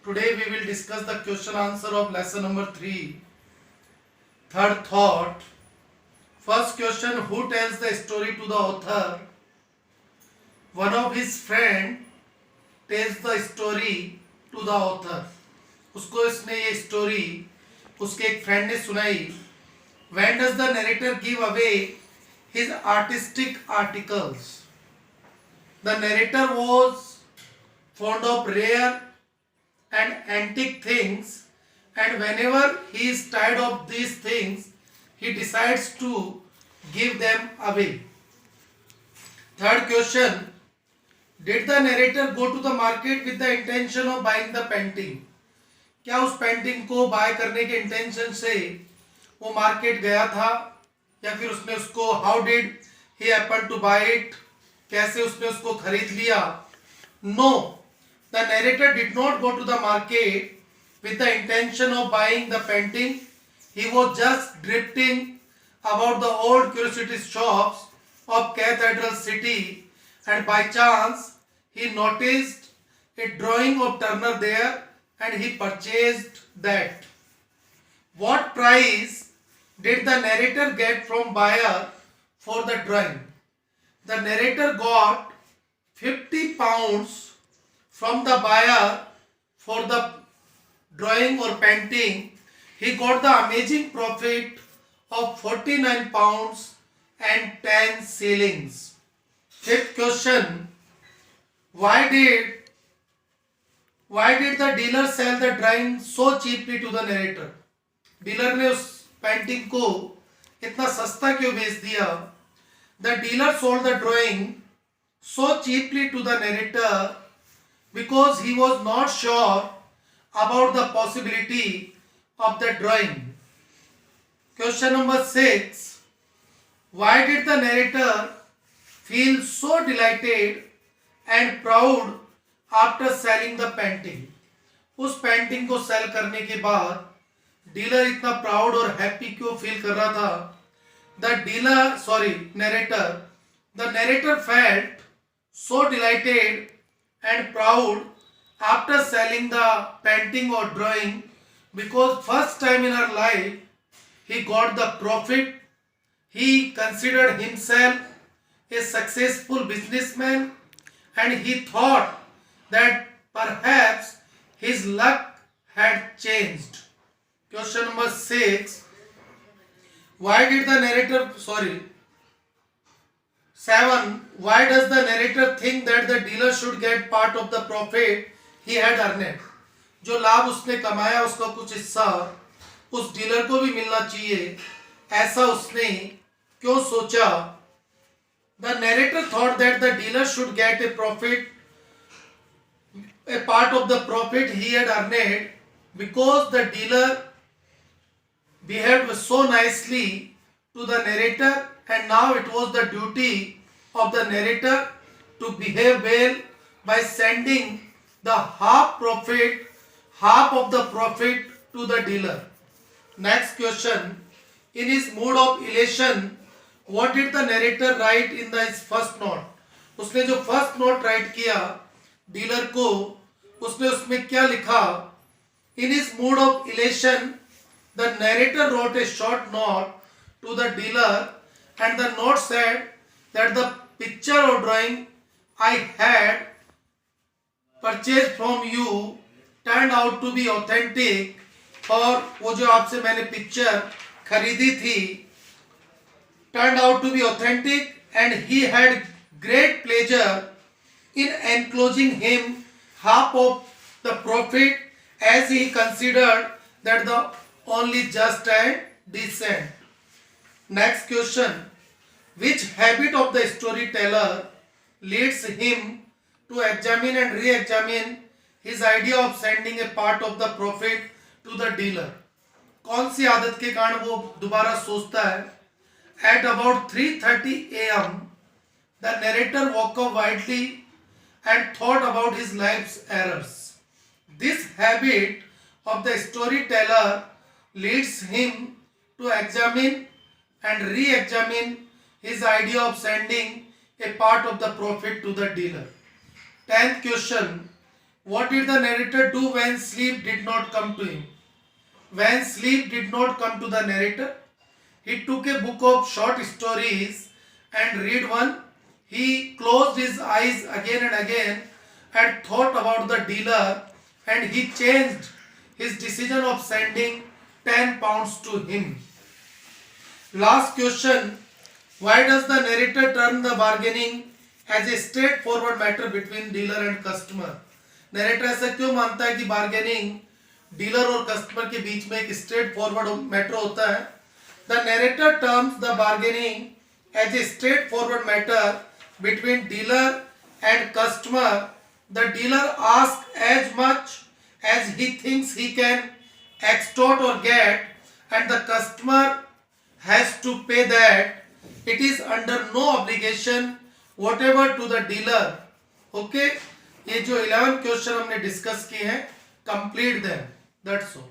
Today we will discuss the question answer of lesson number 3. Third thought. First question, who tells the story to the author? One of his friend tells the story to the author. उसको इसने ये story उसके एक friend ने सुनाई. When does the narrator give away his artistic articles? The narrator was fond of rare and antique things, and whenever he is tired of these things, he decides to give them away. Third question, did the narrator go to the market with the intention of buying the painting? क्या उस painting को bye करने के intention से वो market गया था, या फिर उसने उसको how did he happen to buy it, कैसे उसने उसको खरीद लिया? No, the narrator did not go to the market with the intention of buying the painting. He was just drifting about the old curiosity shops of Cathedral City, and by chance he noticed a drawing of Turner there, and he purchased that. What price did the narrator get from buyer for the drawing? The narrator got 50 pounds from the buyer for the drawing or painting. He got the amazing profit of 49 pounds and 10 shillings. Fifth question, why did the dealer sell the drawing so cheaply to the narrator? Dealer ने उस painting को इतना सस्ता क्यों बेच दिया? The dealer sold the drawing so cheaply to the narrator because he was not sure about the possibility of the drawing. Question number 6. Why did the narrator feel so delighted and proud after selling the painting? उस painting को cell करने के बाद dealer इतना proud और happy क्यों feel कर रहा था? The narrator felt so delighted and proud after selling the painting or drawing because first time in her life he got the profit. He considered himself a successful businessman, and he thought that perhaps his luck had changed. Question number 6. Why did the narrator 7. Why does the narrator think that the dealer should get part of the profit he had earned? जो लाभ उसने कमाया उसका कुछ हिस्सा उस dealer को भी मिलना चाहिए, ऐसा उसने क्यों सोचा? The narrator thought that the dealer should get a part of the profit he had earned because the dealer behaved so nicely to the narrator, and now it was the duty of the narrator to behave well by sending the half of the profit to the dealer. Next question, in his mood of elation, what did the narrator write in his first note? उसने जो first note right किया dealer को, उसने उसमें क्या लिखा? In his mood of elation, the narrator wrote a short note to the dealer, and the note said that the picture or drawing I had purchased from you turned out to be authentic, और वो जो आपसे मैंने picture खरीदी थी turned out to be authentic, and he had great pleasure in enclosing him half of the profit, as he considered that the only just and decent. Next question, which habit of the storyteller leads him to examine and re-examine his idea of sending a part of the profit to the dealer? कौन सी आदत के कारण वो दोबारा सोचता है? At about 3:30 a.m., the narrator woke up widely and thought about his life's errors. This habit of the storyteller leads him to examine and re-examine his idea of sending a part of the profit to the dealer. 10th question, What did the narrator do when sleep did not come to him? When sleep did not come to the narrator, he took a book of short stories and read one. He closed his eyes again and again and thought about the dealer, and he changed his decision of sending 10 pounds to him. Last question. Why does the narrator turn the bargaining as a straightforward matter between dealer and customer? Narrator ऐसा क्यों मानता है कि bargaining dealer और customer के बीच में एक straight forward matter होता है? The narrator terms the bargaining as a straight forward matter between dealer and customer. The dealer ask as much as he thinks he can extort or get, and the customer has to pay that. It is under no obligation whatever to the dealer. Okay, ये जो 11 question हमने discuss किए हैं, complete them. That's all.